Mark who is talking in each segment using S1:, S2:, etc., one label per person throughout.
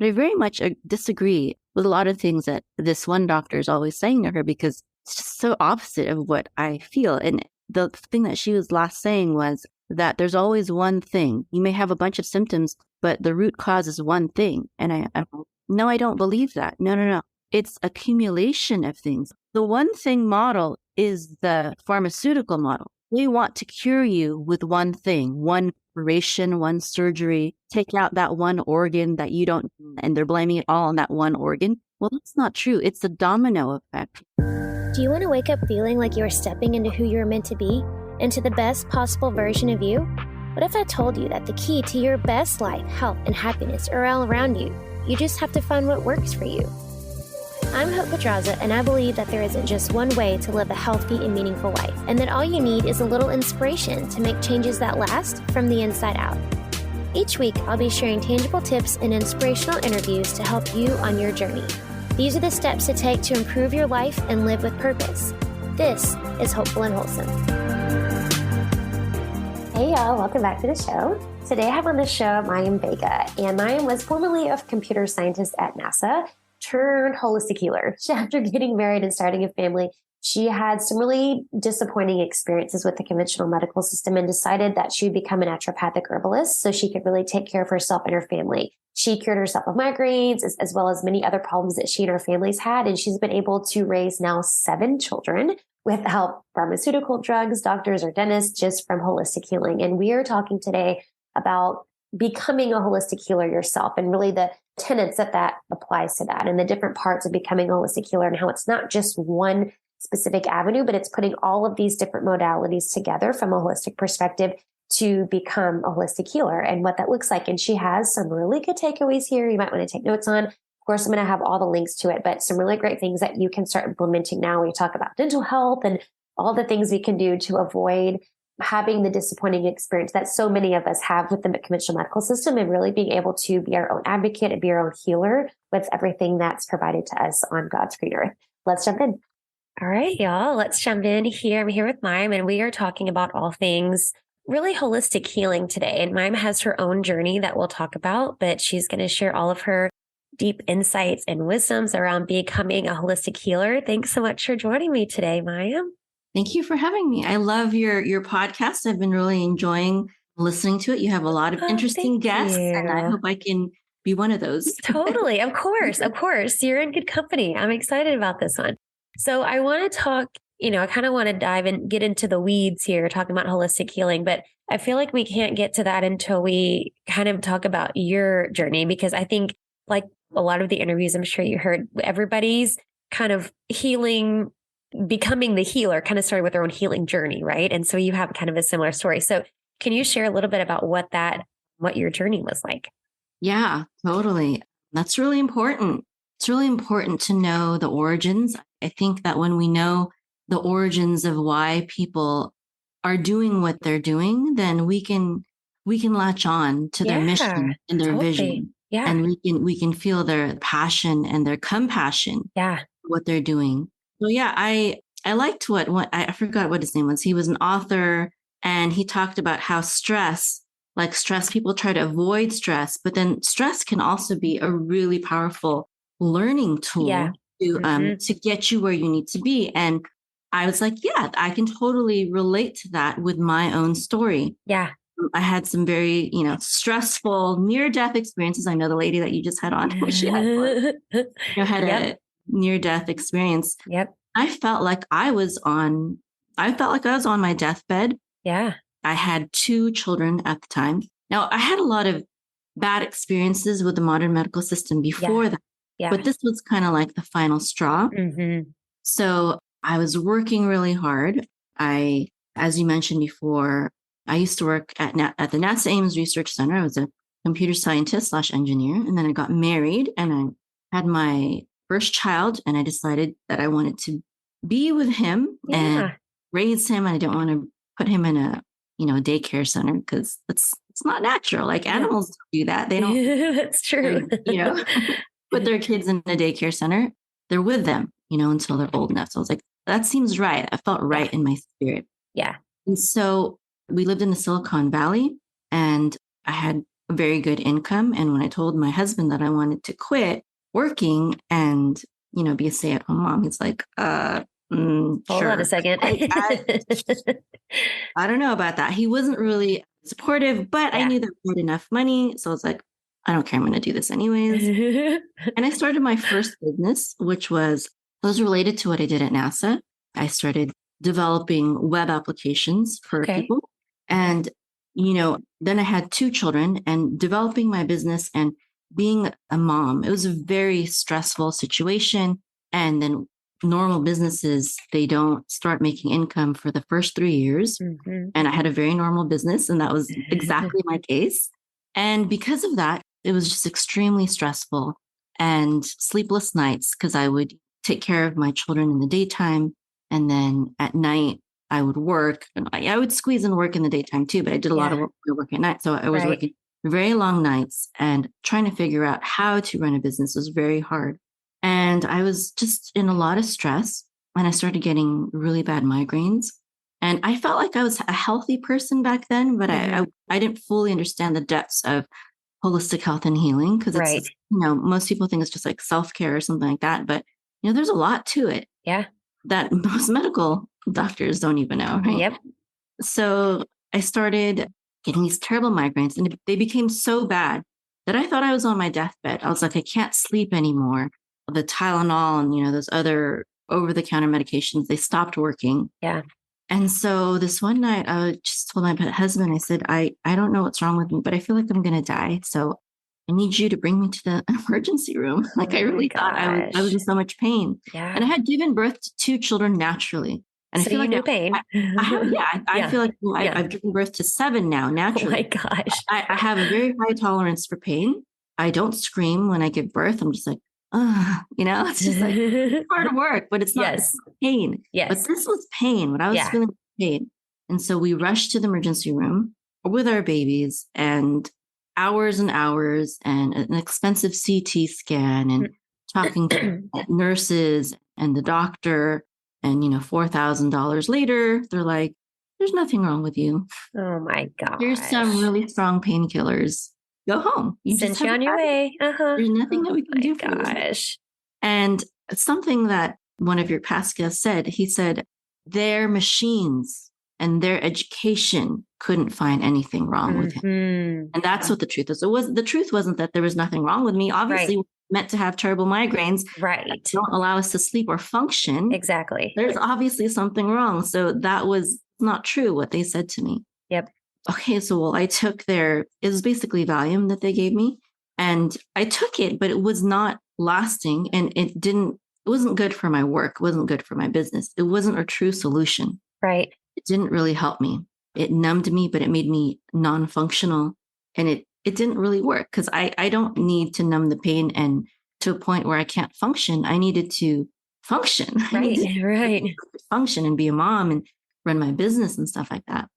S1: But I very much disagree with a lot of things that this one doctor is always saying to her, because it's just so opposite of what I feel. And the thing that she was last saying was that there's always one thing. You may have a bunch of symptoms, but the root cause is one thing. And no, I don't believe that. No. It's accumulation of things. The one thing model is the pharmaceutical model. They want to cure you with one thing, one operation, one surgery, take out that one organ that you don't, and they're blaming it all on that one organ. Well, that's not true. It's the domino effect.
S2: Do you want to wake up feeling like you are stepping into who you are meant to be, into the best possible version of you? What if I told you that the key to your best life, health, and happiness are all around you? You just have to find what works for you. I'm Hope Pedraza, and I believe that there isn't just one way to live a healthy and meaningful life, and that all you need is a little inspiration to make changes that last from the inside out. Each week, I'll be sharing tangible tips and inspirational interviews to help you on your journey. These are the steps to take to improve your life and live with purpose. This is Hopeful and Wholesome. Hey y'all, welcome back to the show. Today I have on the show Mayim Vega, and Mayim was formerly a computer scientist at NASA, turned holistic healer. After getting married and starting a family, she had some really disappointing experiences with the conventional medical system and decided that she would become a naturopathic herbalist so she could really take care of herself and her family. She cured herself of migraines as well as many other problems that she and her families had. And she's been able to raise now 7 children without pharmaceutical drugs, doctors, or dentists, just from holistic healing. And we are talking today about becoming a holistic healer yourself and really the tenets that applies to that and the different parts of becoming a holistic healer and how it's not just one specific avenue, but it's putting all of these different modalities together from a holistic perspective to become a holistic healer and what that looks like. And she has some really good takeaways here you might want to take notes on. Of course, I'm going to have all the links to it, but some really great things that you can start implementing now. We talk about dental health and all the things we can do to avoid having the disappointing experience that so many of us have with the conventional medical system, and really being able to be our own advocate and be our own healer with everything that's provided to us on God's green earth. Let's jump in. All right, y'all, let's jump in here. I'm here with Mayim, and we are talking about all things really holistic healing today. And Mayim has her own journey that we'll talk about, but she's going to share all of her deep insights and wisdoms around becoming a holistic healer. Thanks so much for joining me today, Mayim.
S1: Thank you for having me. I love your podcast. I've been really enjoying listening to it. You have a lot of interesting guests, and I hope I can be one of those.
S2: Totally. Of course. You're in good company. I'm excited about this one. So I want to talk, I kind of want to dive and get into the weeds here, talking about holistic healing, but I feel like we can't get to that until we kind of talk about your journey, because I think, like a lot of the interviews I'm sure you heard, everybody's kind of healing, becoming the healer kind of started with their own healing journey, right? And so you have kind of a similar story. So can you share a little bit about what your journey was like?
S1: Yeah, totally. That's really important. It's really important to know the origins. I think that when we know the origins of why people are doing what they're doing, then we can latch on to their mission and their vision. Yeah. And we can feel their passion and their compassion. Yeah. What they're doing. So yeah, I liked what I forgot what his name was. He was an author, and he talked about how stress, people try to avoid stress, but then stress can also be a really powerful learning tool to get you where you need to be. And I was like, yeah, I can totally relate to that with my own story. Yeah. I had some very, stressful near-death experiences. I know the lady that you just had on, she had a near-death experience. Yep. I felt like I was on my deathbed. Yeah. I had 2 children at the time. Now, I had a lot of bad experiences with the modern medical system before that. Yeah. But this was kind of like the final straw. Mm-hmm. So I was working really hard. As you mentioned before, I used to work at the NASA Ames Research Center. I was a computer scientist / engineer. And then I got married and I had my first child, and I decided that I wanted to be with him and raise him. I didn't want to put him in a daycare center, because it's not natural. Like animals do that. They don't. That's true. Put their kids in a daycare center. They're with them, until they're old enough. So I was like, that seems right. I felt right in my spirit. Yeah. And so we lived in the Silicon Valley, and I had a very good income. And when I told my husband that I wanted to quit working and, be a stay-at-home mom, he's like,
S2: Hold
S1: sure.
S2: on a second.
S1: I don't know about that. He wasn't really supportive, but I knew that I had enough money. So I was like, I don't care. I'm going to do this anyways. And I started my first business, which was related to what I did at NASA. I started developing web applications for people. And, then I had 2 children, and developing my business and being a mom, it was a very stressful situation. And then normal businesses, they don't start making income for the first 3 years.
S2: Mm-hmm.
S1: And I had a very normal business, and that was exactly my case. And because of that, it was just extremely stressful and sleepless nights, because I would take care of my children in the daytime. And then at night, I would work. And I would squeeze in work in the daytime too, but I did a lot of work at night. So I was working very long nights, and trying to figure out how to run a business was very hard. And I was just in a lot of stress, and I started getting really bad migraines. And I felt like I was a healthy person back then, but I didn't fully understand the depths of holistic health and healing, because it's, most people think it's just like self-care or something like that. But, there's a lot to it.
S2: Yeah.
S1: That most medical doctors don't even know. Right.
S2: Yep.
S1: So I started getting these terrible migraines, and they became so bad that I thought I was on my deathbed. I was like, I can't sleep anymore. The Tylenol and, those other over-the-counter medications, they stopped working.
S2: Yeah.
S1: And so this one night, I just told my husband, I said, I don't know what's wrong with me, but I feel like I'm going to die. So I need you to bring me to the emergency room. Like, I really thought I was in so much pain.
S2: Yeah.
S1: And I had given birth to 2 children naturally. And
S2: so
S1: I feel like
S2: knew pain.
S1: I feel like I've given birth to 7 now naturally.
S2: Oh my gosh.
S1: I have a very high tolerance for pain. I don't scream when I give birth. I'm just like, it's just like it's hard work, but it's not pain.
S2: Yes.
S1: But this was pain. When I was feeling pain. And so we rushed to the emergency room with our babies, and hours and hours, and an expensive CT scan, and talking to nurses and the doctor. And, $4,000 later, they're like, there's nothing wrong with you.
S2: Oh my gosh.
S1: Here's some really strong painkillers. Go home.
S2: Send you on your way.
S1: There's nothing that we can do for you.
S2: Gosh.
S1: And something that one of your past guests said, he said, their machines and their education couldn't find anything wrong with him. And that's what the truth is. The truth wasn't that there was nothing wrong with me. Obviously, we're meant to have terrible migraines.
S2: Right.
S1: That don't allow us to sleep or function.
S2: Exactly.
S1: There's obviously something wrong. So that was not true, what they said to me.
S2: Yep.
S1: Okay. So, I took it was basically Valium that they gave me. And I took it, but it was not lasting. And it wasn't good for my work. It wasn't good for my business. It wasn't a true solution.
S2: Right.
S1: It didn't really help me. It numbed me, but it made me non-functional. And it didn't really work, because I don't need to numb the pain and to a point where I can't function. I needed to function.
S2: Right.
S1: Function and be a mom and run my business and stuff like that.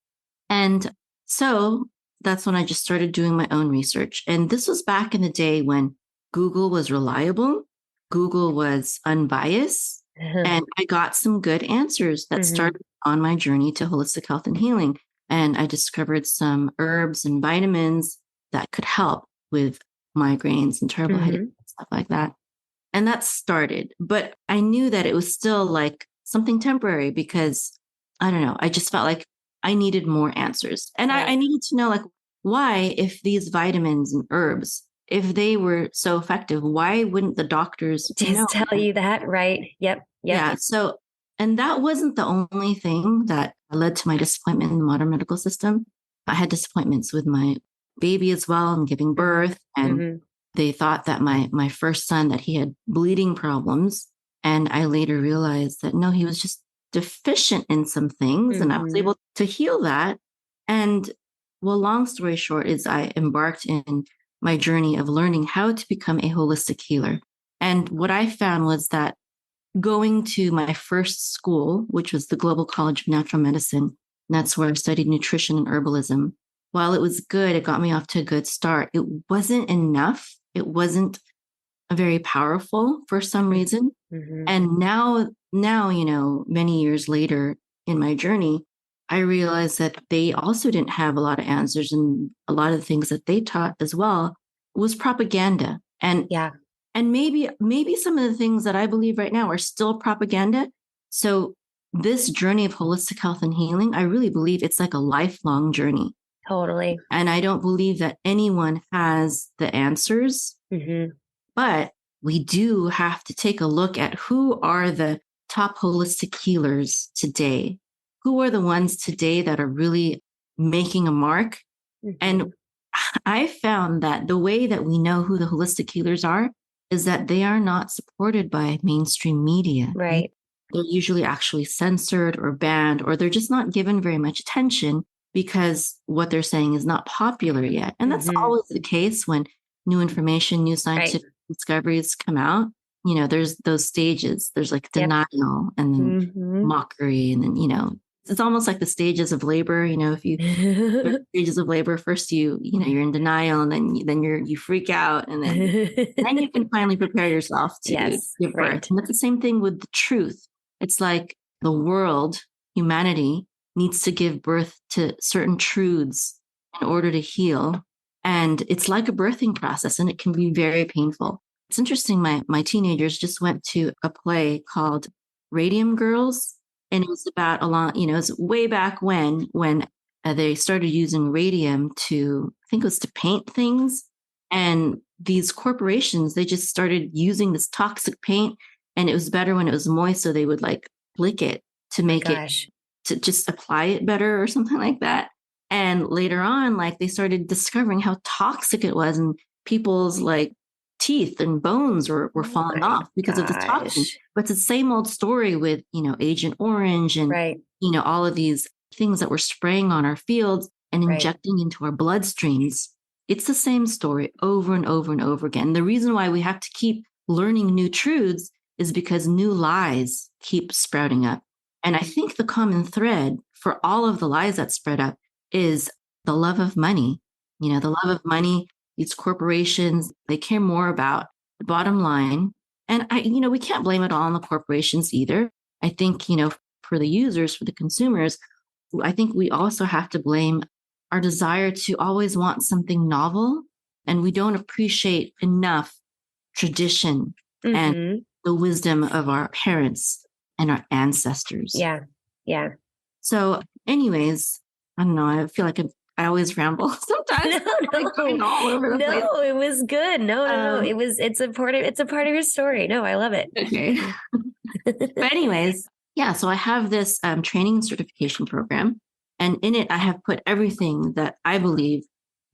S1: And so that's when I just started doing my own research. And this was back in the day when Google was reliable, Google was unbiased, and I got some good answers that started on my journey to holistic health and healing. And I discovered some herbs and vitamins that could help with migraines and terrible headaches and stuff like that. And that started. But I knew that it was still like something temporary, because I don't know, I just felt like I needed more answers. And I needed to know, like, why, if these vitamins and herbs, if they were so effective, why wouldn't the doctors
S2: just tell you that? Right. Yep.
S1: Yeah. So, and that wasn't the only thing that led to my disappointment in the modern medical system. I had disappointments with my baby as well, and giving birth. And they thought that my first son, that he had bleeding problems. And I later realized that no, he was just deficient in some things. And I was able to heal that. And well, long story short is I embarked in my journey of learning how to become a holistic healer. And what I found was that going to my first school, which was the Global College of Natural Medicine, and that's where I studied nutrition and herbalism. While it was good, it got me off to a good start. It wasn't enough. It wasn't very powerful for some reason. And now, many years later in my journey, I realized that they also didn't have a lot of answers, and a lot of the things that they taught as well was propaganda.
S2: Yeah.
S1: And maybe some of the things that I believe right now are still propaganda. So this journey of holistic health and healing, I really believe it's like a lifelong journey.
S2: Totally.
S1: And I don't believe that anyone has the answers, but we do have to take a look at who are the top holistic healers today. Who are the ones today that are really making a mark? And I found that the way that we know who the holistic healers are is that they are not supported by mainstream media.
S2: Right.
S1: They're usually actually censored or banned, or they're just not given very much attention because what they're saying is not popular yet. And that's always the case when new information, new scientific discoveries come out. There's those stages. There's like denial and then mockery. And then, it's almost like the stages of labor. If you stages of labor, first you're in denial, and then you freak out, and then you can finally prepare yourself to give birth. Right. And that's the same thing with the truth. It's like the world, humanity needs to give birth to certain truths in order to heal. And it's like a birthing process, and it can be very painful. It's interesting. My teenagers just went to a play called Radium Girls. And it was about it's way back when they started using radium I think it was to paint things. And these corporations, they just started using this toxic paint, and it was better when it was moist. So they would like lick it to make it, to just apply it better or something like that. And later on, like they started discovering how toxic it was, and people's like teeth and bones were falling off because of the toxin. But it's the same old story with, Agent Orange and, all of these things that we're spraying on our fields and injecting into our bloodstreams. It's the same story over and over and over again. The reason why we have to keep learning new truths is because new lies keep sprouting up. And I think the common thread for all of the lies that spread up is the love of money. The love of money. These corporations, they care more about the bottom line. And we can't blame it all on the corporations either. I think, for the users, for the consumers, I think we also have to blame our desire to always want something novel. And we don't appreciate enough tradition and the wisdom of our parents and our ancestors.
S2: Yeah. Yeah.
S1: So anyways, I don't know. I feel like I always ramble sometimes. Going all over the place.
S2: No, it was good. No. It's a part of your story. No, I love it.
S1: Okay. But anyways, yeah. So I have this training and certification program, and in it, I have put everything that I believe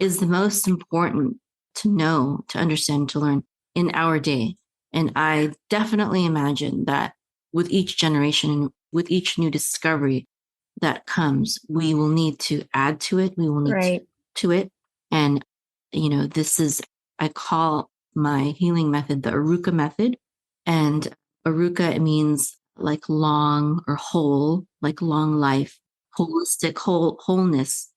S1: is the most important to know, to understand, to learn in our day. And I definitely imagine that with each generation, with each new discovery that comes, we will need to add to it. We will need to it. And, this is, I call my healing method the Aruka method. And Aruka, it means like long or whole, like long life, holistic, wholeness,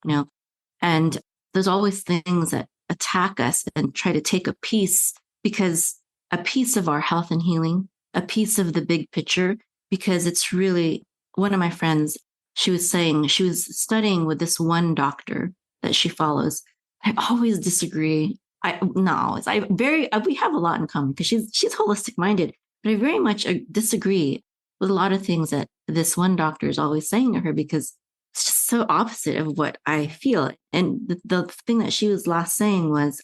S1: and there's always things that attack us and try to take a piece, because a piece of our health and healing, a piece of the big picture, because it's really, one of my friends, she was saying she was studying with this one doctor that she follows. I always disagree. We have a lot in common because she's holistic minded, but I very much disagree with a lot of things that this one doctor is always saying to her, because it's just so opposite of what I feel. And the thing that she was last saying was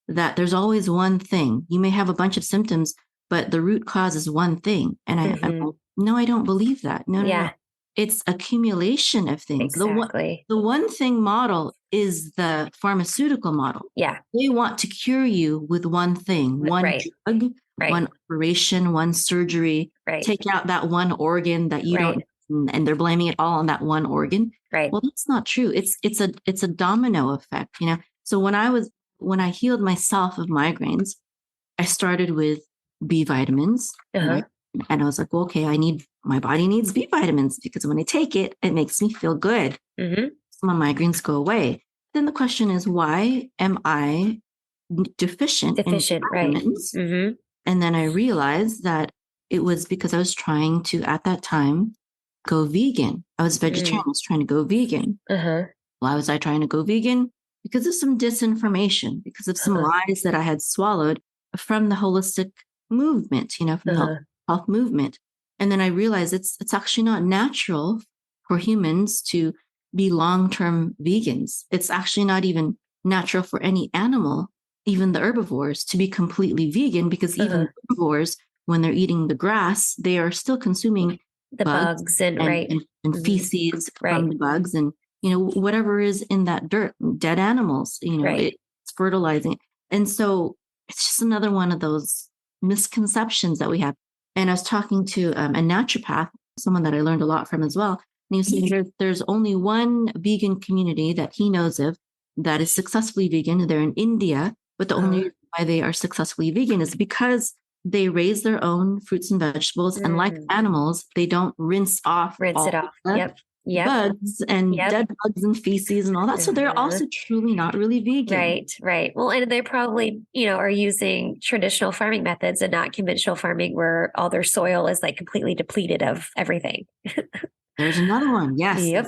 S1: that there's always one thing. You may have a bunch of symptoms, but the root cause is one thing. And I'm like, no, I don't believe that. No. It's accumulation of things.
S2: Exactly.
S1: The one thing model is the pharmaceutical model.
S2: Yeah.
S1: They want to cure you with one thing, one drug, one operation, one surgery, take out that one organ that you don't, and they're blaming it all on that one organ.
S2: Right.
S1: Well, that's not true. It's a domino effect, So when I healed myself of migraines, I started with B vitamins. Right? And I was like, well, okay, my body needs B vitamins, because when I take it, it makes me feel good. So my migraines go away. Then the question is, why am I deficient in vitamins? And then I realized that it was because I was trying to, at that time, go vegan. I was vegetarian. I was trying to go vegan. Why was I trying to go vegan? Because of some disinformation, because of some lies that I had swallowed from the holistic movement, from the health movement. And then I realized it's actually not natural for humans to be long-term vegans. It's actually not even natural for any animal, even the herbivores, to be completely vegan, because even herbivores, when they're eating the grass, they are still consuming
S2: the bugs and
S1: feces from the bugs and whatever is in that dirt, dead animals, it's fertilizing. And so it's just another one of those misconceptions that we have. And I was talking to a naturopath, someone that I learned a lot from as well. And he was saying there's only one vegan community that he knows of that is successfully vegan. They're in India, but the only reason why they are successfully vegan is because they raise their own fruits and vegetables. And like animals, they don't rinse it off. Bugs and dead bugs and feces and all that. So they're also truly not really vegan.
S2: Right. Well, and they probably, are using traditional farming methods and not conventional farming where all their soil is like completely depleted of everything.
S1: There's another one. Yes.
S2: Yep.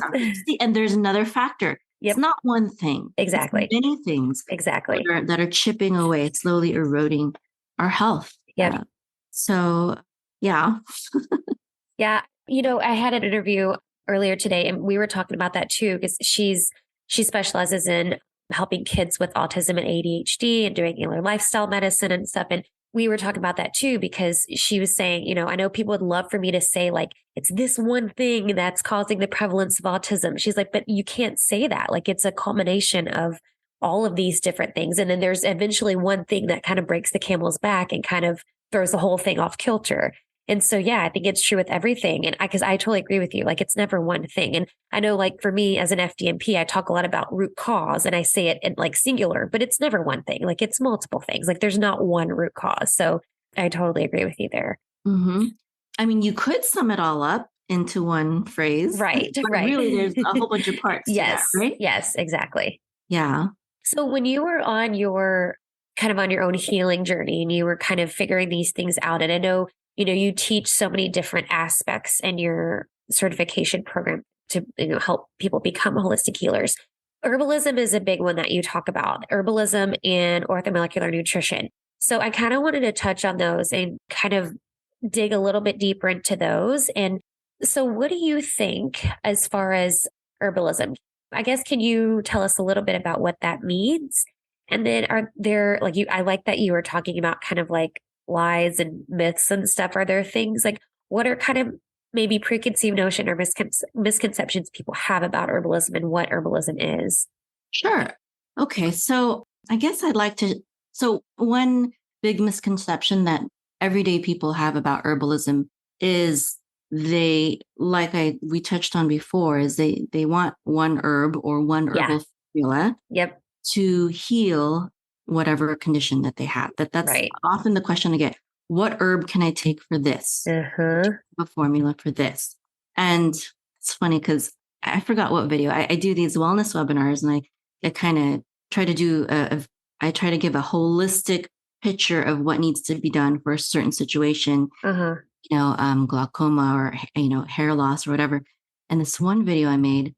S1: And there's another factor. It's not one thing.
S2: Exactly.
S1: It's many things.
S2: Exactly.
S1: That are chipping away, slowly eroding our health.
S2: Yep.
S1: So, yeah.
S2: Yeah. I had an interview earlier today and we were talking about that too, because she specializes in helping kids with autism and ADHD and doing lifestyle medicine and stuff. And we were talking about that too, because she was saying, I know people would love for me to say like, it's this one thing that's causing the prevalence of autism. She's like, but you can't say that. Like it's a culmination of all of these different things. And then there's eventually one thing that kind of breaks the camel's back and kind of throws the whole thing off kilter. And so, yeah, I think it's true with everything. And because I totally agree with you, like it's never one thing. And I know like for me as an FDNP, I talk a lot about root cause and I say it in like singular, but it's never one thing. Like it's multiple things. Like there's not one root cause. So I totally agree with you there.
S1: Mm-hmm. I mean, you could sum it all up into one phrase.
S2: Right.
S1: Really, there's a whole bunch of parts to that, right?
S2: Yes, exactly.
S1: Yeah.
S2: So when you were on your own healing journey and you were kind of figuring these things out, and I know, you teach so many different aspects in your certification program to help people become holistic healers. Herbalism is a big one that you talk about, herbalism and orthomolecular nutrition. So I kind of wanted to touch on those and kind of dig a little bit deeper into those. And so what do you think as far as herbalism? I guess, can you tell us a little bit about what that means? And then are there, I like that you were talking about kind of like lies and myths and stuff. Are there things like, what are kind of maybe preconceived notion or misconceptions people have about herbalism and what herbalism is?
S1: Sure. Okay. So I guess so one big misconception that everyday people have about herbalism is we touched on before, is they want one herb or one herbal formula to heal whatever condition that they have. That's often the question I get. What herb can I take for this? A formula for this. And it's funny because I forgot what video. I do these wellness webinars and I kind of try to do I try to give a holistic picture of what needs to be done for a certain situation, glaucoma or, hair loss or whatever. And this one video I made,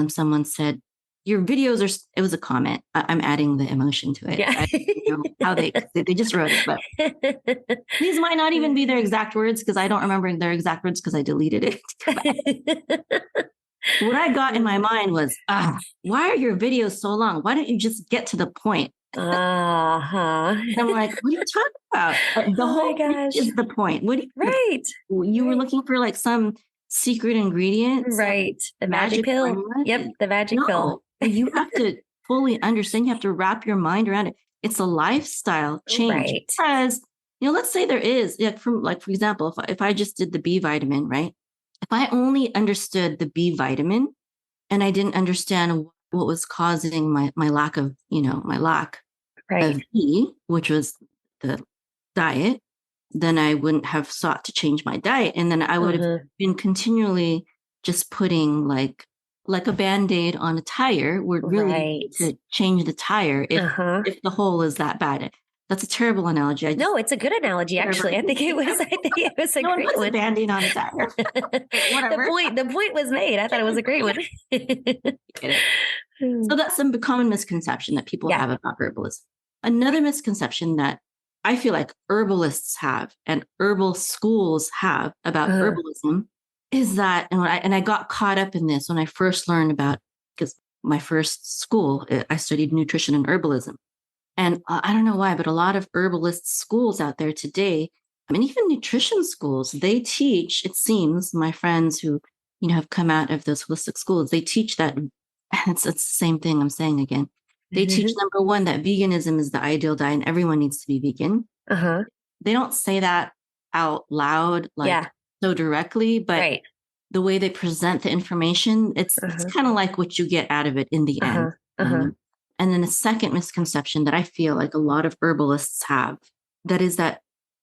S1: someone said, your videos it was a comment. I'm adding the emotion to it.
S2: Yeah.
S1: I don't know how they just wrote it, but these might not even be their exact words because I don't remember their exact words because I deleted it. What I got in my mind was, why are your videos so long? Why don't you just get to the point? And I'm like, what are you talking about? The whole thing is the point. What? You were looking for like some secret ingredient,
S2: right? The magic pill.
S1: Formula?
S2: Yep, the magic pill.
S1: You have to fully understand. You have to wrap your mind around it. It's a lifestyle change.
S2: Right.
S1: Because let's say there is, for example, if I just did the B vitamin, right? If I only understood the B vitamin and I didn't understand what was causing my lack of, of B, which was the diet, then I wouldn't have sought to change my diet. And then I would have been continually just putting like a Band-Aid on a tire. We're really to change the tire if the hole is that bad. That's a terrible analogy.
S2: No, it's a good analogy, actually. I think it was a
S1: no one
S2: great
S1: puts
S2: one.
S1: a Band-Aid on a tire. Whatever.
S2: The point was made. I thought it was a great one.
S1: So that's some common misconception that people have about herbalism. Another misconception that I feel like herbalists have and herbal schools have about herbalism is that, and I got caught up in this when I first learned about, because my first school, I studied nutrition and herbalism. And I don't know why, but a lot of herbalist schools out there today, I mean, even nutrition schools, they teach, it seems, my friends who, have come out of those holistic schools, they teach that, it's the same thing I'm saying again. They teach, number one, that veganism is the ideal diet and everyone needs to be vegan. They don't say that out loud, so directly, but the way they present the information, it's kind of like what you get out of it in the end. And then a second misconception that I feel like a lot of herbalists have, that is that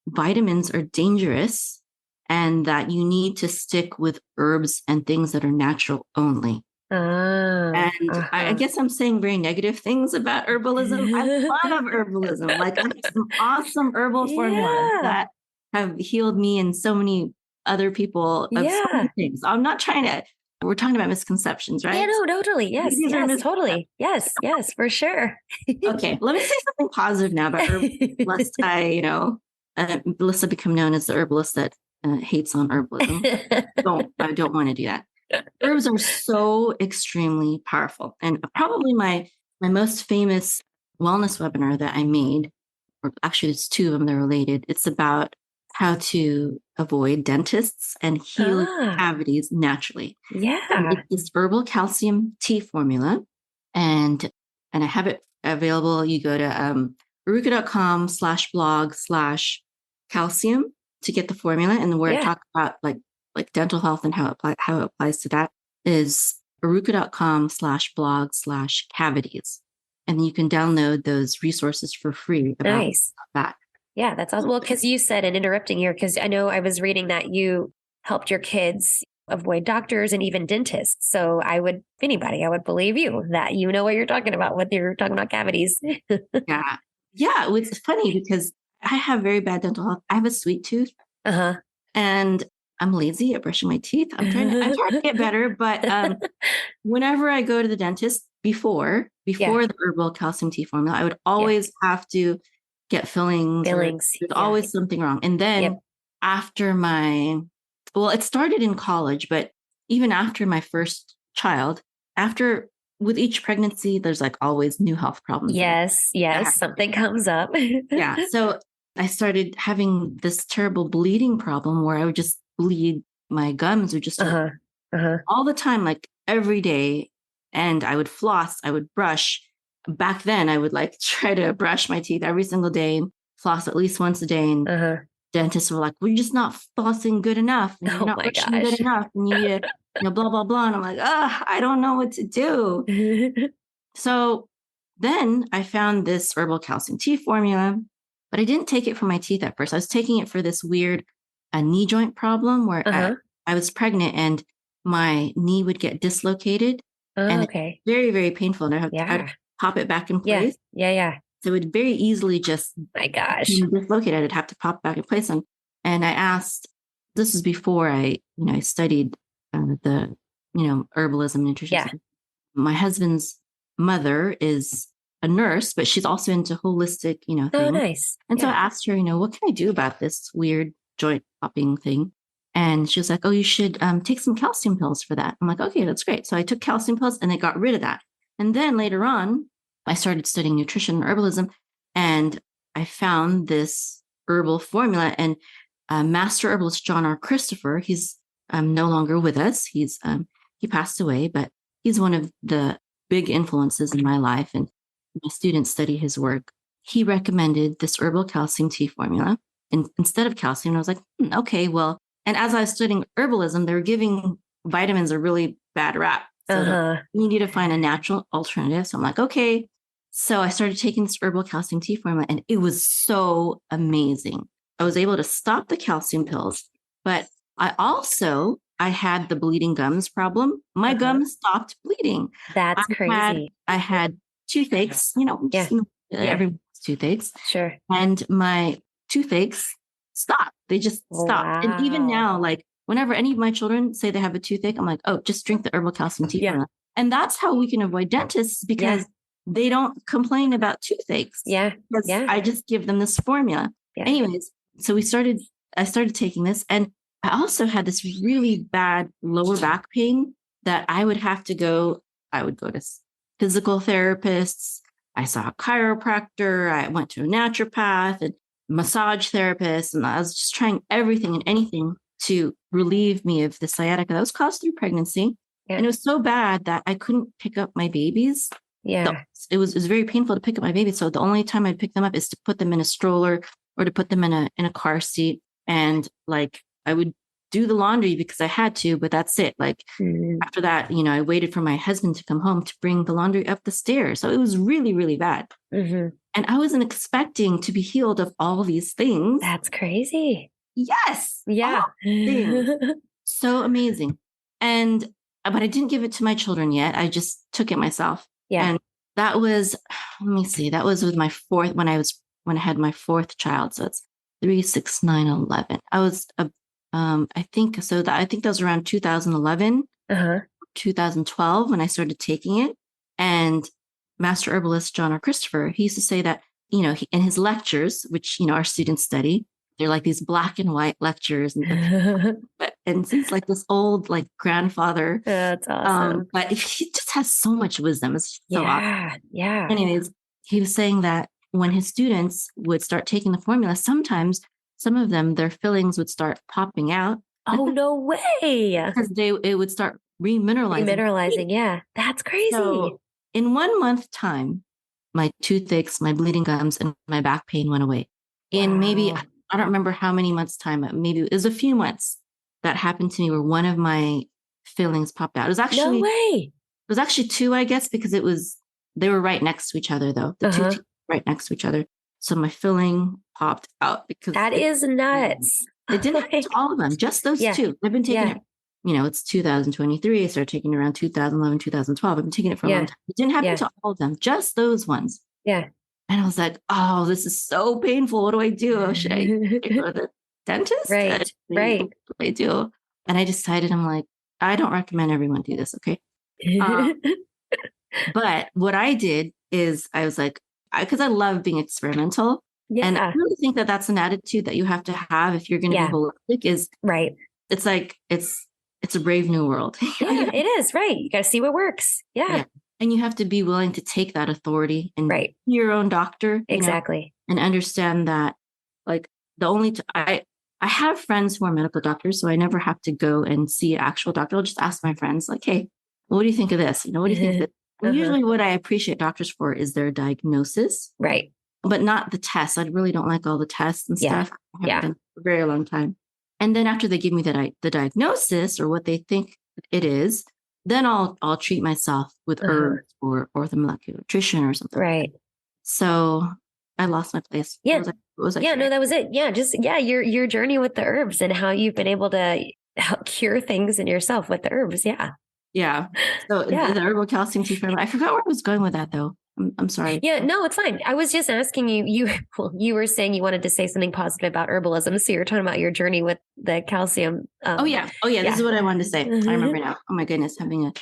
S1: vitamins are dangerous and that you need to stick with herbs and things that are natural only. And I guess I'm saying very negative things about herbalism. I love herbalism. Like, I have some awesome herbal formulas that have healed me and so many other people of so many things. I'm not trying to, we're talking about misconceptions, right?
S2: Yeah, no, totally. Yes, totally. Yes, for sure. Okay,
S1: let me say something positive now about herbs, lest I, lest I become known as the herbalist that hates on herbalism. I don't want to do that. Herbs are so extremely powerful. And probably my most famous wellness webinar that I made, or actually it's two of them, they're related. It's about how to avoid dentists and heal cavities naturally. It's this herbal calcium tea formula. And I have it available. You go to aruka.com/blog/calcium to get the formula. And where I talk about like dental health and how it applies to that is aruka.com/blog/cavities. And you can download those resources for free about that.
S2: Yeah, that's awesome. Well, because you said, and interrupting here, because I know I was reading that you helped your kids avoid doctors and even dentists. So I would believe you that you know what you're talking about when you're talking about cavities.
S1: Yeah. It's funny because I have very bad dental health. I have a sweet tooth. And I'm lazy at brushing my teeth. I'm trying to get better. But whenever I go to the dentist before the herbal calcium tea formula, I would always have to get fillings. There's always something wrong. And then after it started in college, but even after my first child, with each pregnancy, there's like always new health problems.
S2: Yes. Something comes up.
S1: So I started having this terrible bleeding problem where I would just bleed. My gums would just all the time, like every day. And I would floss, I would brush. Back then I would like try to brush my teeth every single day and floss at least once a day. And dentists were like, well, you're just not flossing good enough. And you're not brushing good enough. And you need to, blah, blah, blah. And I'm like, I don't know what to do. So then I found this herbal calcium tea formula, but I didn't take it for my teeth at first. I was taking it for this weird knee joint problem where I was pregnant and my knee would get dislocated. Very, very painful. And I'd pop it back in place. So it would very easily just dislocate. I'd have to pop back in place. And I asked, this is before I studied the herbalism nutrition. My husband's mother is a nurse, but she's also into holistic, things.
S2: Oh, nice.
S1: And so I asked her, what can I do about this weird joint popping thing? And she was like, oh, you should take some calcium pills for that. I'm like, okay, that's great. So I took calcium pills and they got rid of that. And then later on, I started studying nutrition and herbalism, and I found this herbal formula. And master herbalist John R. Christopher, he's no longer with us. He passed away, but he's one of the big influences in my life. And my students study his work. He recommended this herbal calcium tea formula instead of calcium. And I was like, okay, well. And as I was studying herbalism, they were giving vitamins a really bad rap. So you need to find a natural alternative. So I'm like, okay. So I started taking this herbal calcium tea formula, and it was so amazing. I was able to stop the calcium pills, but I had the bleeding gums problem. My gums stopped bleeding.
S2: That's crazy.
S1: I had toothaches, everyone's toothaches.
S2: Sure.
S1: And my toothaches stopped. They just stopped. And even now, like whenever any of my children say they have a toothache, I'm like, oh, just drink the herbal calcium tea formula. And that's how we can avoid dentists, because they don't complain about toothaches. Because I just give them this formula. Anyways, so I started taking this, and I also had this really bad lower back pain that I would go to physical therapists. I saw a chiropractor. I went to a naturopath and massage therapist. And I was just trying everything and anything to relieve me of the sciatica that was caused through pregnancy. And it was so bad that I couldn't pick up my babies. So it was very painful to pick up my babies. So the only time I'd pick them up is to put them in a stroller or to put them in a car seat. And like, I would do the laundry because I had to, but that's it. Like after that, I waited for my husband to come home to bring the laundry up the stairs. So it was really, really bad. And I wasn't expecting to be healed of all these things.
S2: That's crazy.
S1: Yes.
S2: Yeah.
S1: So amazing. But I didn't give it to my children yet. I just took it myself. And that was, let me see, that was with my when I had my fourth child. So it's 3, 6, 9, 11. I was, I think that was around 2011, 2012 when I started taking it. And Master Herbalist John R. Christopher, he used to say that, in his lectures, which, our students study, they're like these black and white lectures. And it's like this old, like grandfather.
S2: That's awesome.
S1: But he just has so much wisdom. It's so awesome.
S2: Yeah.
S1: Anyways, he was saying that when his students would start taking the formula, sometimes some of them, their fillings would start popping out.
S2: Oh, no way.
S1: Because it would start remineralizing.
S2: Yeah. That's crazy.
S1: So in 1 month time, my toothaches, my bleeding gums, and my back pain went away. In maybe, I don't remember how many months time, maybe it was a few months that happened to me where one of my fillings popped out. It was actually,
S2: no way.
S1: It was actually 2, I guess, because they were right next to each other though. The 2 teeth right next to each other. So my filling popped out because
S2: that is nuts.
S1: It didn't happen to all of them, just those 2. I've been taking it, it's 2023. I started taking it around 2011, 2012. I've been taking it for a long time. It didn't happen to all of them, just those ones.
S2: Yeah.
S1: And I was like, oh, this is so painful. What do I do? Should I go to the dentist?
S2: Right.
S1: What do I do? And I decided, I'm like, I don't recommend everyone do this. Okay. But what I did is I was like, because I love being experimental. And I really think that that's an attitude that you have to have if you're going to be holistic is it's like, it's a brave new world.
S2: It is. Right. You got to see what works. Yeah.
S1: And you have to be willing to take that authority and be your own doctor.
S2: Exactly.
S1: And understand that like I have friends who are medical doctors, so I never have to go and see an actual doctor. I'll just ask my friends like, hey, what do you think of this? What do you think of this? And usually what I appreciate doctors for is their diagnosis.
S2: Right.
S1: But not the tests. I really don't like all the tests and stuff. I haven't been for a very long time. And then after they give me the diagnosis or what they think it is, then I'll treat myself with herbs or orthomolecular nutrition or something.
S2: Right.
S1: So I lost my place.
S2: Yeah.
S1: What was I
S2: no, that was it. Yeah. Just, your journey with the herbs and how you've been able to help cure things in yourself with the herbs. Yeah.
S1: Yeah. So the herbal calcium tea formula, I forgot where I was going with that though. I'm sorry.
S2: Yeah, no, it's fine. I was just asking you were saying you wanted to say something positive about herbalism. So you're talking about your journey with the calcium.
S1: Oh yeah. This is what I wanted to say. I remember now. Oh my goodness, having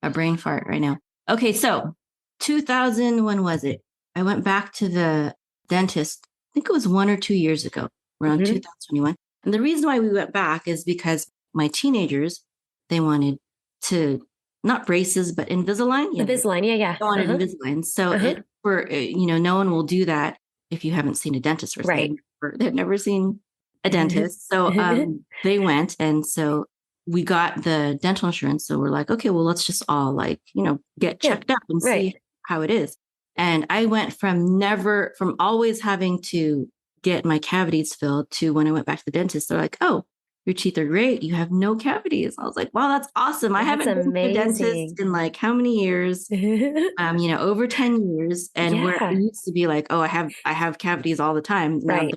S1: a brain fart right now. Okay. So 2000, when was it? I went back to the dentist. I think it was 1 or 2 years ago, around 2021. And the reason why we went back is because my teenagers, they wanted to, not braces, but Invisalign.
S2: Invisalign, yeah.
S1: I wanted Invisalign. So no one will do that if you haven't seen a dentist first.
S2: Right.
S1: They've never seen a dentist. So they went. And so we got the dental insurance. So we're like, okay, well, let's just all get checked up and see how it is. And I went from always having to get my cavities filled to when I went back to the dentist, they're like, oh, your teeth are great. You have no cavities. I was like, wow, that's awesome. I haven't been to the dentist in like how many years? Over 10 years. And where it used to be like, oh, I have cavities all the time.
S2: Right.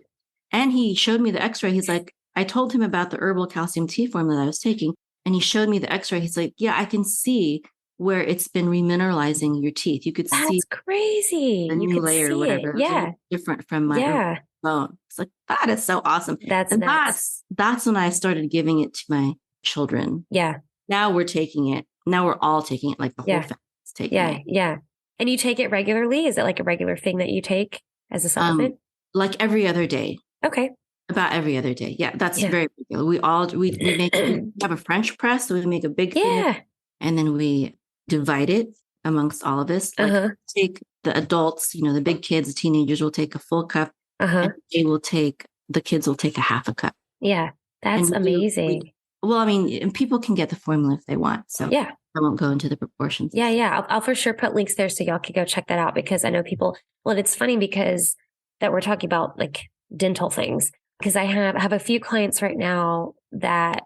S1: And he showed me the x-ray. He's like, I told him about the herbal calcium tea formula that I was taking. And he showed me the x-ray. He's like, yeah, I can see where it's been remineralizing your teeth. You could see
S2: That's crazy.
S1: the
S2: You
S1: new
S2: could
S1: layer or
S2: see it.
S1: whatever. It was a
S2: Yeah.
S1: little different from my
S2: Yeah.
S1: bone. It's like, that is so awesome.
S2: That's
S1: And
S2: nuts.
S1: that's when I started giving it to my children.
S2: Yeah.
S1: Now we're taking it. Now we're all taking it. Like the whole
S2: Yeah.
S1: family is taking
S2: Yeah.
S1: it.
S2: Yeah. And you take it regularly? Is it like a regular thing that you take as a supplement?
S1: Like every other day.
S2: Okay.
S1: About every other day. Yeah, that's
S2: Yeah.
S1: very regular. We have a French press, so we make a big thing
S2: Yeah.
S1: and then we divide it amongst all of us. Like
S2: Uh-huh.
S1: take the adults, the big kids, the teenagers will take a full cup,
S2: Uh-huh.
S1: and the kids will take a half a cup.
S2: Yeah.
S1: And
S2: That's amazing.
S1: well, I mean, and people can get the formula if they want. So
S2: Yeah.
S1: I won't go into the proportions.
S2: Yeah. Yeah. I'll for sure put links there so y'all can go check that out because I know people, well, it's funny because that we're talking about like dental things because I have a few clients right now that,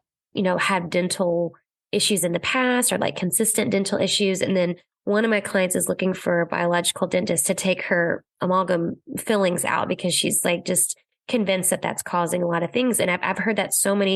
S2: had dental issues in the past or like consistent dental issues. And then one of my clients is looking for a biological dentist to take her amalgam fillings out because she's like just convinced that that's causing a lot of things. And I've heard that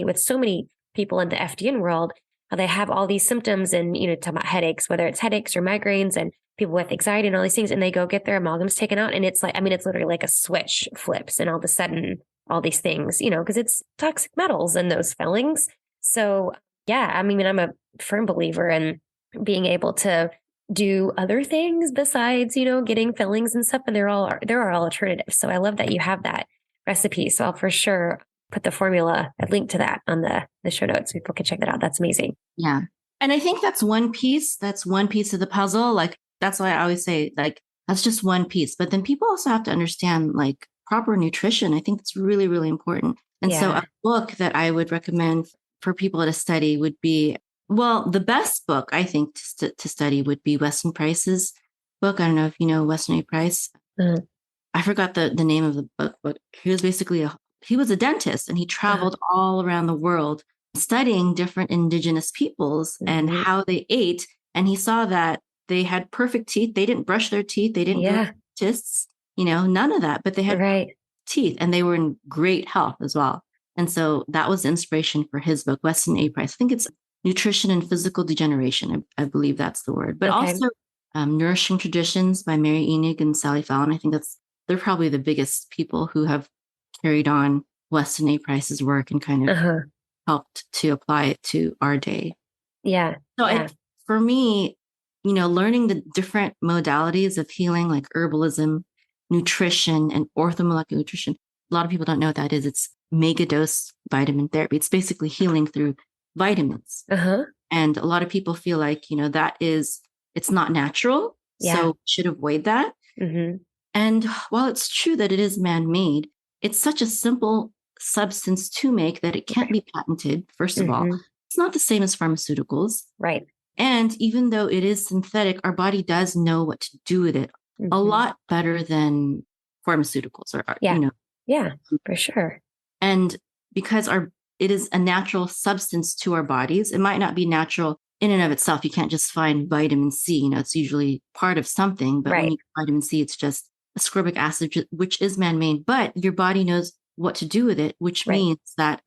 S2: with so many people in the FDN world, how they have all these symptoms and, talking about headaches, whether it's headaches or migraines and people with anxiety and all these things. And they go get their amalgams taken out. And it's like, I mean, it's literally like a switch flips and all of a sudden all these things, because it's toxic metals in those fillings. So yeah, I mean, I'm a firm believer in being able to do other things besides, getting fillings and stuff. And there are all alternatives. So I love that you have that recipe. So I'll for sure put the formula, a link to that on the show notes. People can check that out. That's amazing.
S1: Yeah. And I think that's one piece. That's one piece of the puzzle. Like, that's why I always say, like, that's just one piece. But then people also have to understand, like, proper nutrition. I think it's really, really important. And so a book that I would recommend for people to study would be, well, the best book I think to study would be Weston Price's book. I don't know if you know Weston A. Price.
S2: Mm-hmm.
S1: I forgot the name of the book, but he was basically he was a dentist and he traveled all around the world studying different indigenous peoples and how they ate. And he saw that they had perfect teeth. They didn't brush their teeth. They didn't go to dentists, none of that, but they had teeth and they were in great health as well. And so that was the inspiration for his book, Weston A. Price. I think it's Nutrition and Physical Degeneration. I believe that's the word, but also Nourishing Traditions by Mary Enig and Sally Fallon. I think they're probably the biggest people who have carried on Weston A. Price's work and kind of helped to apply it to our day. Yeah. So for me, learning the different modalities of healing, like herbalism, nutrition, and orthomolecular nutrition. A lot of people don't know what that is. It's mega dose vitamin therapy. It's basically healing through vitamins. And a lot of people feel like, it's not natural. So should avoid that. And while it's true that it is man-made, it's such a simple substance to make that it can't be patented, first of all. It's not the same as pharmaceuticals.
S2: Right.
S1: And even though it is synthetic, our body does know what to do with it a lot better than pharmaceuticals or,
S2: Yeah, for sure.
S1: And because it is a natural substance to our bodies, it might not be natural in and of itself. You can't just find vitamin C. It's usually part of something, but when you get vitamin C, it's just ascorbic acid, which is man-made, but your body knows what to do with it, which means that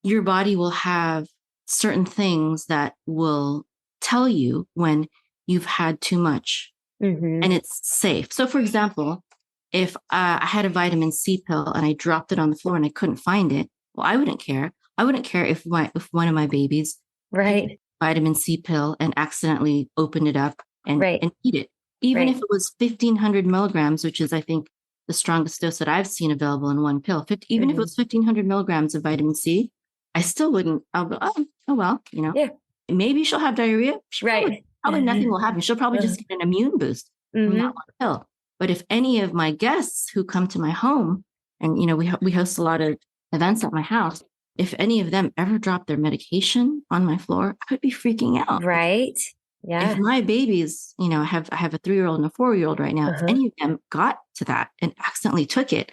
S1: your body will have certain things that will tell you when you've had too much and it's safe. So for example, if I had a vitamin C pill and I dropped it on the floor and I couldn't find it, well, I wouldn't care. I wouldn't care if one of my babies vitamin C pill and accidentally opened it up and eat it. Even if it was 1,500 milligrams, which is, I think, the strongest dose that I've seen available in one pill. Even if it was 1,500 milligrams of vitamin C, I still wouldn't. I'll go, oh well, maybe she'll have diarrhea. Probably nothing will happen. She'll probably just get an immune boost from that one pill. But if any of my guests who come to my home, and we host a lot of events at my house, if any of them ever drop their medication on my floor, I would be freaking out.
S2: Right. Yeah.
S1: If my babies, I have a 3-year-old and a 4-year-old right now, if any of them got to that and accidentally took it,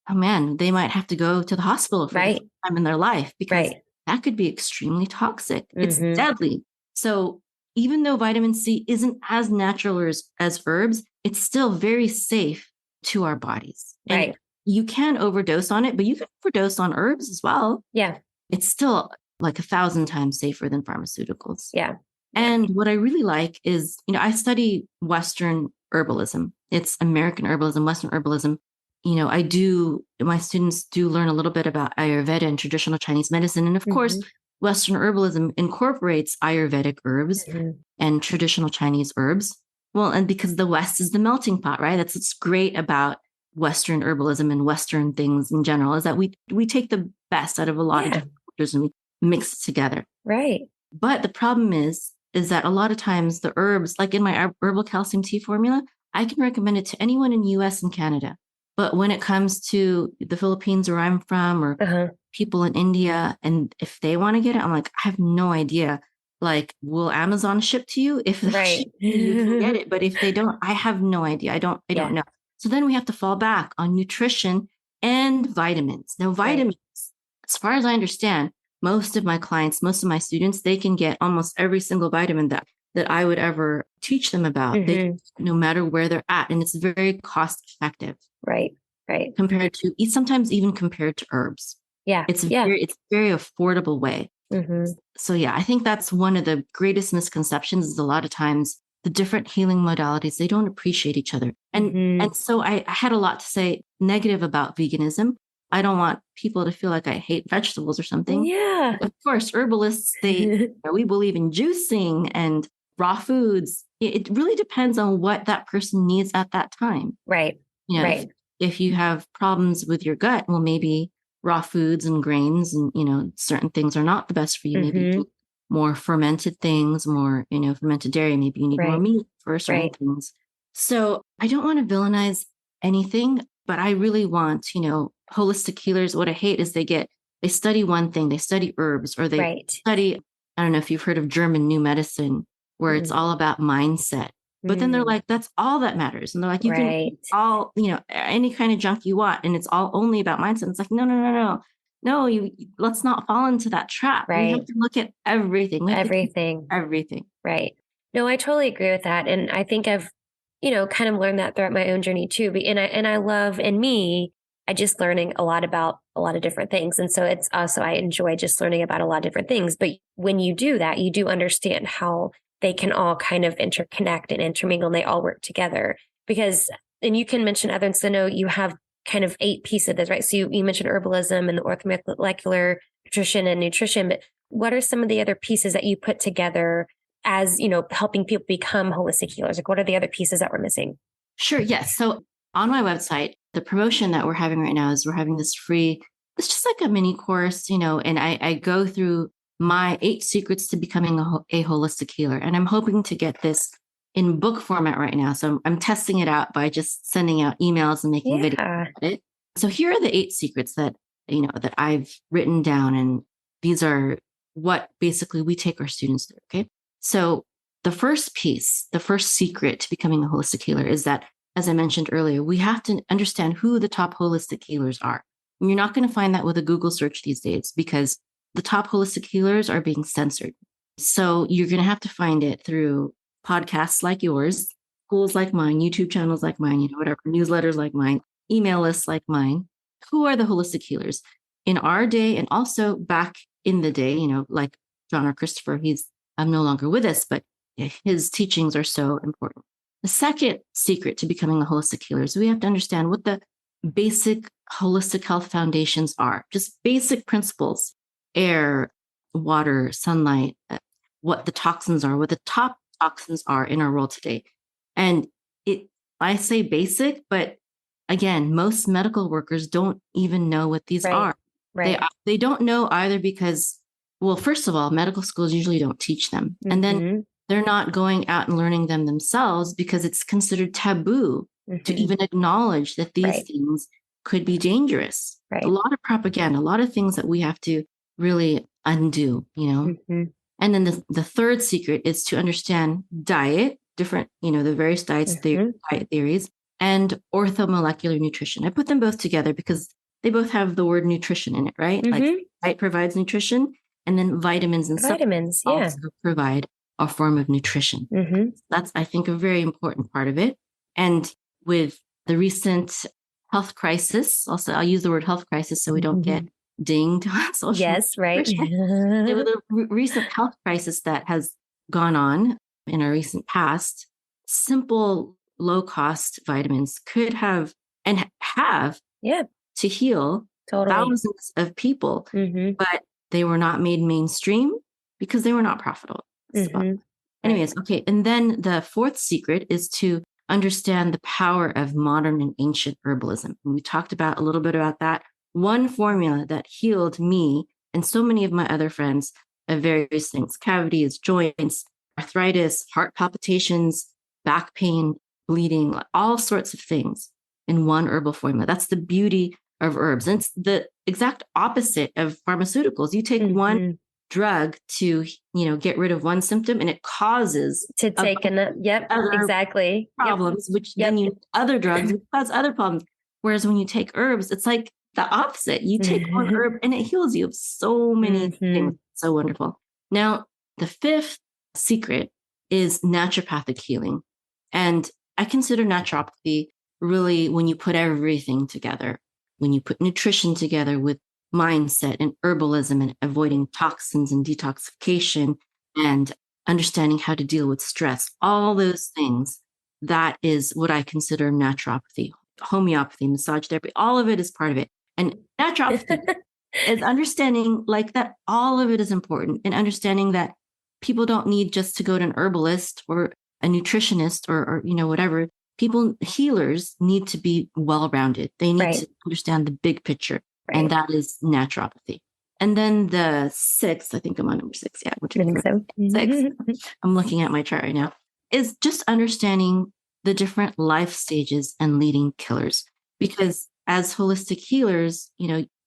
S1: oh man, they might have to go to the hospital for the first time in their life because that could be extremely toxic. It's deadly. So even though vitamin C isn't as natural as herbs, it's still very safe to our bodies. And you can overdose on it, but you can overdose on herbs as well.
S2: Yeah.
S1: It's still like 1,000 times safer than pharmaceuticals.
S2: Yeah.
S1: And what I really like is, I study Western herbalism. It's American herbalism, Western herbalism. My students do learn a little bit about Ayurveda and traditional Chinese medicine. And of course, Western herbalism incorporates Ayurvedic herbs and traditional Chinese herbs. Well, and because the West is the melting pot, right? That's what's great about Western herbalism and Western things in general, is that we take the best out of a lot of different cultures and we mix it together.
S2: Right.
S1: But the problem is that a lot of times the herbs, like in my herbal calcium tea formula, I can recommend it to anyone in the US and Canada. But when it comes to the Philippines where I'm from, or people in India, and if they want to get it, I'm like, I have no idea. Like, will Amazon ship to you? If
S2: Right.
S1: you can get it, but if they don't, I have no idea. I don't know. So then we have to fall back on nutrition and vitamins. Now, vitamins, as far as I understand, most of my clients, most of my students, they can get almost every single vitamin that I would ever teach them about, no matter where they're at. And it's very cost effective.
S2: Right.
S1: Compared to, sometimes even compared to herbs.
S2: Yeah.
S1: It's very affordable way. So I think that's one of the greatest misconceptions, is a lot of times the different healing modalities, they don't appreciate each other. And so I had a lot to say negative about veganism. I don't want people to feel like I hate vegetables or something.
S2: Yeah.
S1: Of course, herbalists, we believe in juicing and raw foods. It really depends on what that person needs at that time.
S2: Right.
S1: If you have problems with your gut, well, maybe raw foods and grains and, certain things are not the best for you. Maybe you need more fermented things, more, fermented dairy. Maybe you need more meat for certain things. So I don't want to villainize anything, but I really want, holistic healers. What I hate is they study one thing, they study herbs, or they study, I don't know if you've heard of German New Medicine, where it's all about mindset. But then they're like, that's all that matters. And they're like, you can eat all, any kind of junk you want, and it's all only about mindset. And it's like, no. Let's not fall into that trap. We have to look at everything. Everything.
S2: Right. No, I totally agree with that. And I think I've, kind of learned that throughout my own journey too. And I love, in me, I just learning a lot about a lot of different things. And so it's also, I enjoy just learning about a lot of different things. But when you do that, you do understand how they can all kind of interconnect and intermingle, and they all work together. Because, and you can mention others, I know you have kind of 8 pieces of this, right? So you mentioned herbalism and the orthomolecular nutrition, but what are some of the other pieces that you put together as, helping people become holistic healers? Like, what are the other pieces that we're missing?
S1: Sure. Yes. So on my website, the promotion that we're having right now is we're having this free, it's just like a mini course, and I go through my 8 secrets to becoming a holistic healer. And I'm hoping to get this in book format right now. So I'm testing it out by just sending out emails and making videos about it. So here are the 8 secrets that, that I've written down. And these are what basically we take our students through. Okay. So the first piece, the first secret to becoming a holistic healer is that, as I mentioned earlier, we have to understand who the top holistic healers are. And you're not going to find that with a Google search these days, because the top holistic healers are being censored. So you're going to have to find it through podcasts like yours, schools like mine, YouTube channels like mine, whatever, newsletters like mine, email lists like mine. Who are the holistic healers in our day? And also back in the day, like John or Christopher, I'm no longer with us, but his teachings are so important. The second secret to becoming a holistic healer is we have to understand what the basic holistic health foundations are, just basic principles: air, water, sunlight, what the toxins are, what the top toxins are in our world today. And I say basic, but again, most medical workers don't even know what these are.
S2: Right.
S1: They don't know either because, well, first of all, medical schools usually don't teach them. And then they're not going out and learning them themselves because it's considered taboo to even acknowledge that these things could be dangerous. A lot of propaganda, a lot of things that we have to really undo, And then the third secret is to understand diet, different, the various diet theories, and orthomolecular nutrition. I put them both together because they both have the word nutrition in it, right? Like diet provides nutrition, and then vitamins and supplements also provide a form of nutrition. That's, I think, a very important part of it. And with the recent health crisis, also, I'll use the word health crisis so we don't get dinged on social media.
S2: Yes, right.
S1: There was a recent health crisis that has gone on in our recent past, simple, low cost vitamins could have and have
S2: Yeah,
S1: to heal
S2: totally.
S1: thousands of people,
S2: Mm-hmm.
S1: but they were not made mainstream because they were not profitable. That's the bottom.
S2: Mm-hmm. Right.
S1: Anyways, okay. And then the fourth secret is to understand the power of modern and ancient herbalism. And we talked about a little bit about that. One formula that healed me and so many of my other friends of various things, cavities, joints, arthritis, heart palpitations, back pain, bleeding, all sorts of things in one herbal formula. That's the beauty of herbs. And it's the exact opposite of pharmaceuticals. You take one drug to, get rid of one symptom and it causes
S2: to take yep,
S1: other
S2: exactly.
S1: problems, which
S2: Yep.
S1: then you need other drugs which cause other problems. Whereas when you take herbs, it's like the opposite. You take one herb and it heals you of so many things. So wonderful. Now, the fifth secret is naturopathic healing. And I consider naturopathy really when you put everything together, when you put nutrition together with mindset and herbalism and avoiding toxins and detoxification and understanding how to deal with stress, all those things, that is what I consider naturopathy, homeopathy, massage therapy, all of it is part of it. And naturopathy is understanding like that all of it is important and understanding that people don't need just to go to an herbalist or a nutritionist or whatever. People, healers need to be well-rounded. They need to understand the big picture. And that is naturopathy. And then the sixth, I think I'm on number 6. Yeah, which I think so. 6. I'm looking at my chart right now. Is just understanding the different life stages and leading killers. Because as holistic healers,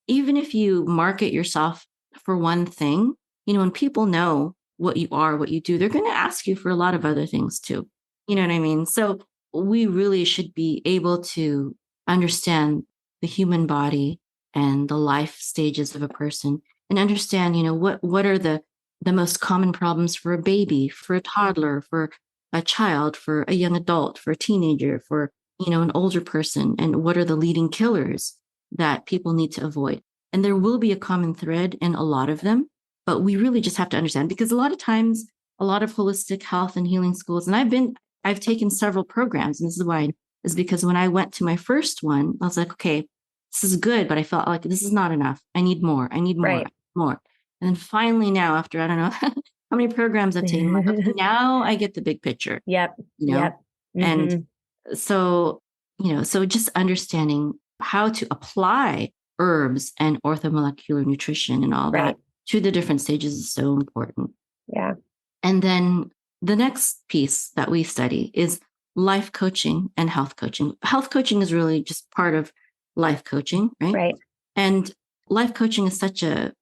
S1: even if you market yourself for one thing, when people know what you are, what you do, they're going to ask you for a lot of other things too. You know what I mean? So we really should be able to understand the human body and the life stages of a person and understand, what are the most common problems for a baby, for a toddler, for a child, for a young adult, for a teenager, for, an older person, and what are the leading killers that people need to avoid. And there will be a common thread in a lot of them, but we really just have to understand because a lot of times, a lot of holistic health and healing schools, and I've taken several programs, and this is why, is because when I went to my first one, I was like, okay, this is good, but I felt like this is not enough. I need more. I need more,
S2: Right.
S1: more. And then finally now, after, I don't know how many programs I've taken, I'm like, okay, now I get the big picture.
S2: Yep.
S1: Yep. And so, so just understanding how to apply herbs and orthomolecular nutrition and all that to the different stages is so important.
S2: Yeah.
S1: And then the next piece that we study is life coaching and health coaching. Health coaching is really just part of life coaching, right?
S2: Right.
S1: And life coaching is such a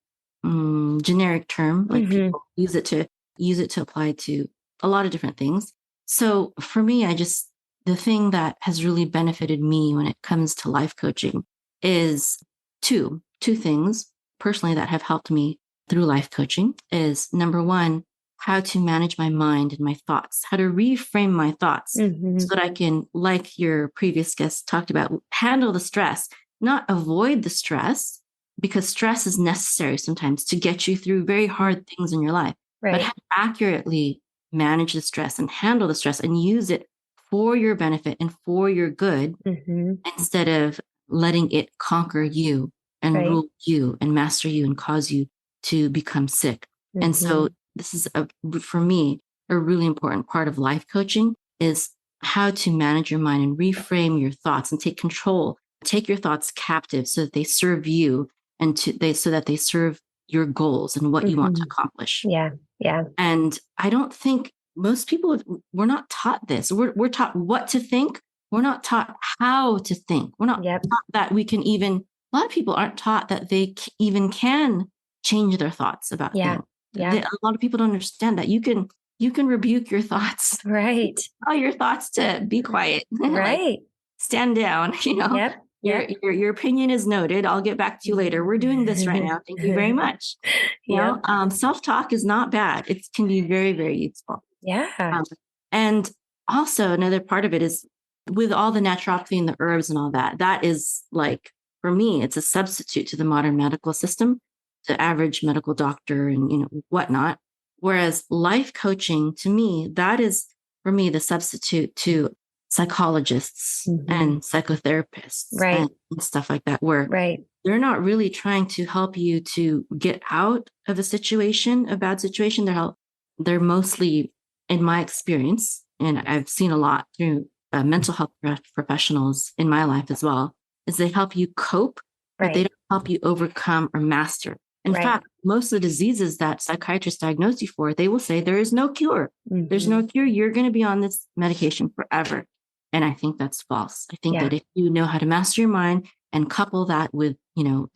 S1: generic term. Like people use it to apply to a lot of different things. So for me, the thing that has really benefited me when it comes to life coaching is two things personally that have helped me through life coaching is number one, how to manage my mind and my thoughts, how to reframe my thoughts so that I can, like your previous guest talked about, handle the stress, not avoid the stress, because stress is necessary sometimes to get you through very hard things in your life, but how to accurately manage the stress and handle the stress and use it for your benefit and for your good instead of letting it conquer you and rule you and master you and cause you to become sick. And so this is, for me, a really important part of life coaching is how to manage your mind and reframe your thoughts and take control, take your thoughts captive so that they serve you and so that they serve your goals and what you want to accomplish.
S2: Yeah. Yeah. And
S1: I don't think most people, we're not taught this. We're taught what to think. We're not taught how to think. We're not taught that we can even, a lot of people aren't taught that they even can change their thoughts about things. Yeah. A lot of people don't understand that you can rebuke your thoughts.
S2: Right.
S1: Tell your thoughts to be quiet.
S2: Right.
S1: Like, stand down,
S2: Yep.
S1: Your opinion is noted. I'll get back to you later. We're doing this right now. Thank you very much. Self-talk is not bad. It can be very, very useful.
S2: Yeah.
S1: And also another part of it is with all the naturopathy and the herbs and all that, that is like, for me, it's a substitute to the modern medical system, the average medical doctor and, whatnot. Whereas life coaching, to me, that is for me the substitute to psychologists and psychotherapists and stuff like that, where they're not really trying to help you to get out of a bad situation. They're mostly, in my experience, and I've seen a lot through mental health professionals in my life as well, is they help you cope, but they don't help you overcome or master. In fact, most of the diseases that psychiatrists diagnose you for, they will say there is no cure. There's no cure. You're going to be on this medication forever. And I think that's false. I think that if you know how to master your mind and couple that with,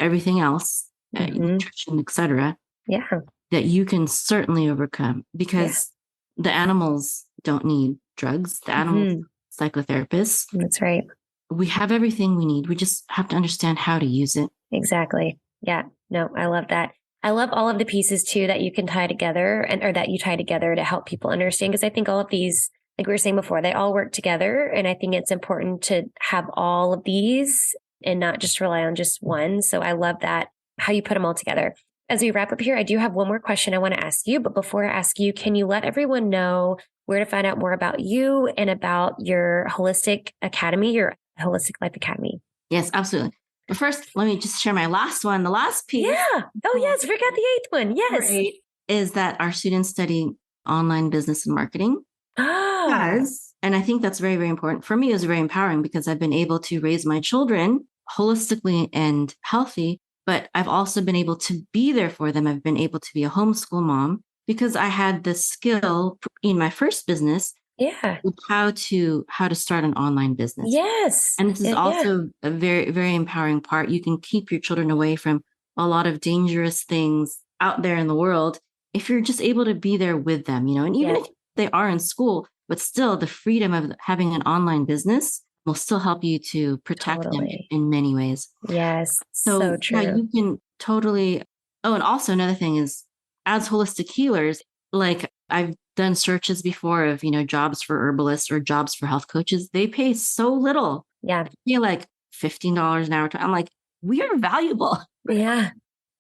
S1: everything else, nutrition, et cetera, that you can certainly overcome, because the animals don't need drugs. The animals, psychotherapists.
S2: That's right.
S1: We have everything we need. We just have to understand how to use it.
S2: Exactly. Yeah. No, I love that. I love all of the pieces too that you can tie together or that you tie together to help people understand. Because I think all of these, like we were saying before, they all work together. And I think it's important to have all of these and not just rely on just one. So I love that, how you put them all together. As we wrap up here, I do have one more question I want to ask you. But before I ask you, can you let everyone know where to find out more about you and about your holistic academy, your Holistic Life Academy?
S1: Yes, absolutely. But first, let me just share my last one. The last piece.
S2: Yeah. Oh, yes. Forgot the eighth one. Yes.
S1: Is that our students study online business and marketing. Because, and I think that's very, very important. For me, it was very empowering because I've been able to raise my children holistically and healthy, but I've also been able to be there for them. I've been able to be a homeschool mom because I had the skill in my first business. How to start an online business.
S2: Yes.
S1: And this is also a very, very empowering part. You can keep your children away from a lot of dangerous things out there in the world if you're just able to be there with them, and even if they are in school, but still the freedom of having an online business will still help you to protect them in many ways.
S2: Yes. So true.
S1: Yeah, you can totally. Oh, and also another thing is, as holistic healers, like I've done searches before of, jobs for herbalists or jobs for health coaches. They pay so little.
S2: Yeah.
S1: They pay like $15 an hour. I'm like, we are valuable.
S2: Yeah.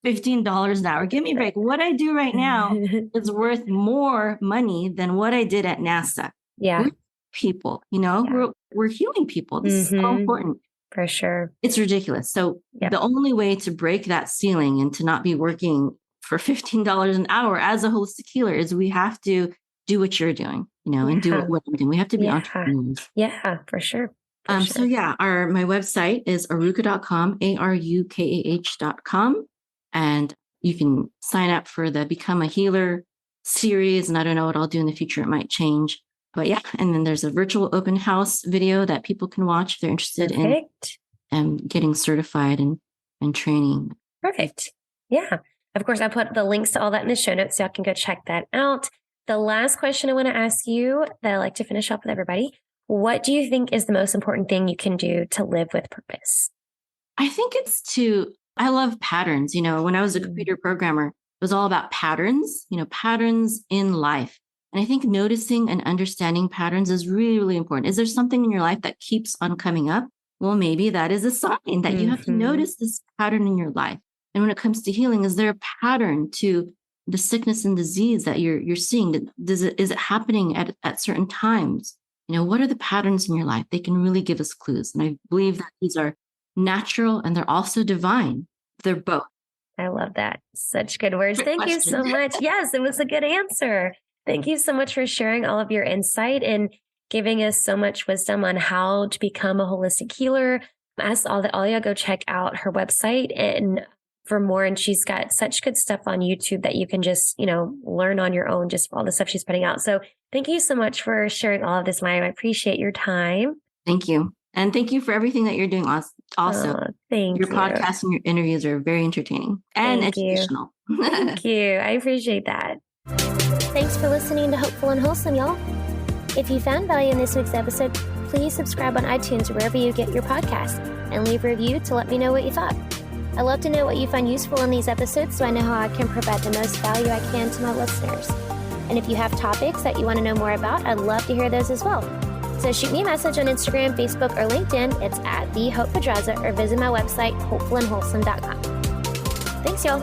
S1: $15 an hour. Give me a break. What I do right now is worth more money than what I did at NASA.
S2: Yeah.
S1: We're people, we're healing people. This is so important.
S2: For sure.
S1: It's ridiculous. So the only way to break that ceiling and to not be working for $15 an hour as a holistic healer is we have to do what you're doing, and do what I'm doing. We have to be entrepreneurs.
S2: Yeah, for sure.
S1: So my website is arukah.com, ARUKAH.com. And you can sign up for the Become a Healer series. And I don't know what I'll do in the future. It might change. But and then there's a virtual open house video that people can watch if they're interested in getting certified and training.
S2: Perfect. Yeah. Of course, I put the links to all that in the show notes so y'all can go check that out. The last question I want to ask you that I like to finish up with everybody. What do you think is the most important thing you can do to live with purpose?
S1: I think I love patterns. When I was a computer programmer, it was all about patterns, patterns in life. And I think noticing and understanding patterns is really, really important. Is there something in your life that keeps on coming up? Well, maybe that is a sign that you have to notice this pattern in your life. And when it comes to healing, is there a pattern to the sickness and disease that you're seeing? Is it happening at certain times? What are the patterns in your life? They can really give us clues. And I believe that these are natural and they're also divine. They're both.
S2: I love that. Such good words. Thank you so much. Yes, it was a good answer. Thank you so much for sharing all of your insight and giving us so much wisdom on how to become a holistic healer. Ask all y'all go check out her website and for more. And she's got such good stuff on YouTube that you can just, learn on your own, just all the stuff she's putting out. So thank you so much for sharing all of this, Mayim. I appreciate your time.
S1: Thank you. And thank you for everything that you're doing also.
S2: Thank you.
S1: Your podcast and your interviews are very entertaining and educational.
S2: Thank you. I appreciate that. Thanks for listening to Hopeful and Wholesome, y'all. If you found value in this week's episode, please subscribe on iTunes or wherever you get your podcasts and leave a review to let me know what you thought. I love to know what you find useful in these episodes so I know how I can provide the most value I can to my listeners. And if you have topics that you want to know more about, I'd love to hear those as well. So shoot me a message on Instagram, Facebook, or LinkedIn. It's @TheHopePedraza or visit my website, hopefulandwholesome.com. Thanks, y'all.